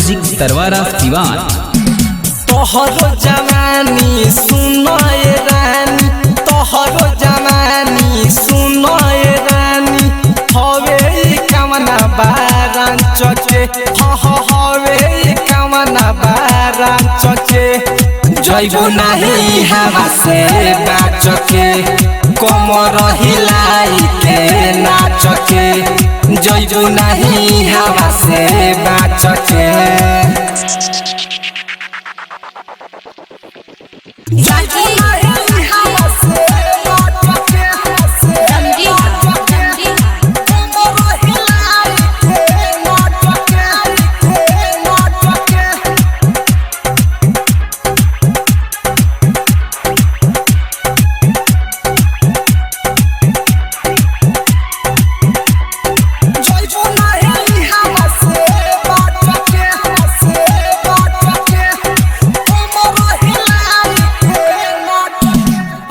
Music Tarwara Siwan. तोहरो जवानी सुनो ये रानी, तोहरो जवानी सुनो ये रानी, हवे कमना बारान चचे, हवे कमना बारान चचे। जइबो नहीं हवा से बाचके, कमर हिलाई के नाचके। जइबो नहीं हवा से बाचके।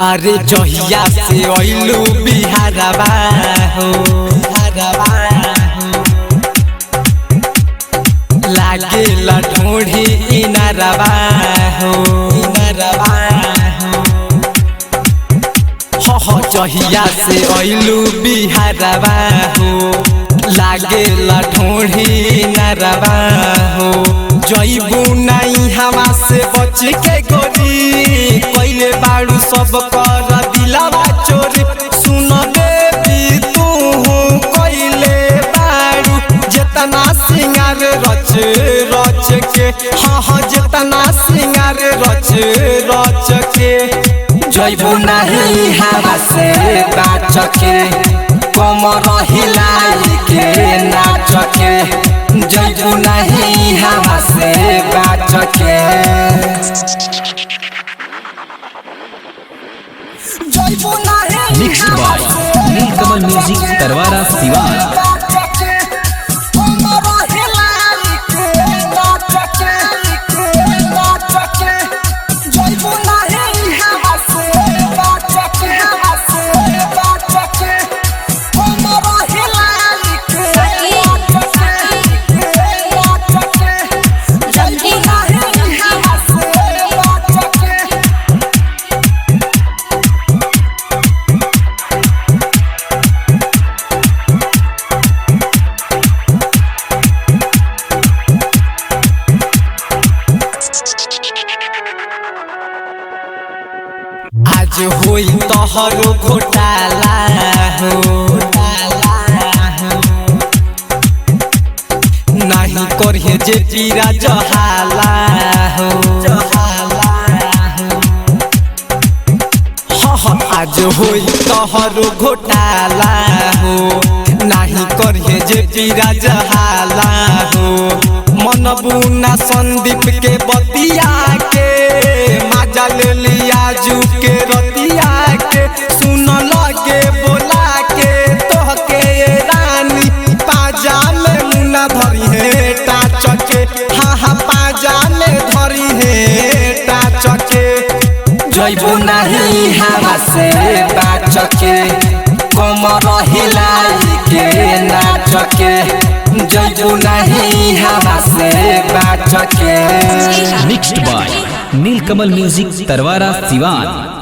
अरे जहिया से अइलू बिहारवा हो, लागे ढोढ़ी इनारवा हो। जहिया से अइलू बिहारवा हो, लागे ढोढ़ी इनारवा हो। जइबू नहीं हवा से बच के गोरी, पहले बाड़ू सब कर दिलावा चोरी। सुन बेबी तू कइले बाड़ू जितना सिंगार रच रच के, हाँ जितना सिंगार रच रच के। जइबू नहीं हवा से बाच के, कमर हिलाई के नाच के। जइबू नहीं हवा से बाच के। Mixed by Neelkamal music Tarwara Siwan. आज होई तोहरो घोटाला हो, नहीं करिए जे पीरा जहाला हो। आज होई तोहरो घोटाला हो, नहीं करिए जे पीरा जहाला हो। मनबू ना संदीप के बतिया के, माजा ले लिया जू के रतिया के। सुन लगे बोला के तोहके रानी, पाजा में मुन्ना धरी है टाच के, हाँ पाजा में धरी है टाच के। जइबू नहीं हवा से बाच के, कमर हिलाई के नाच के। जइबू नहीं हवा से बाच के। Mixed by Neelkamal music Tarwara Siwan.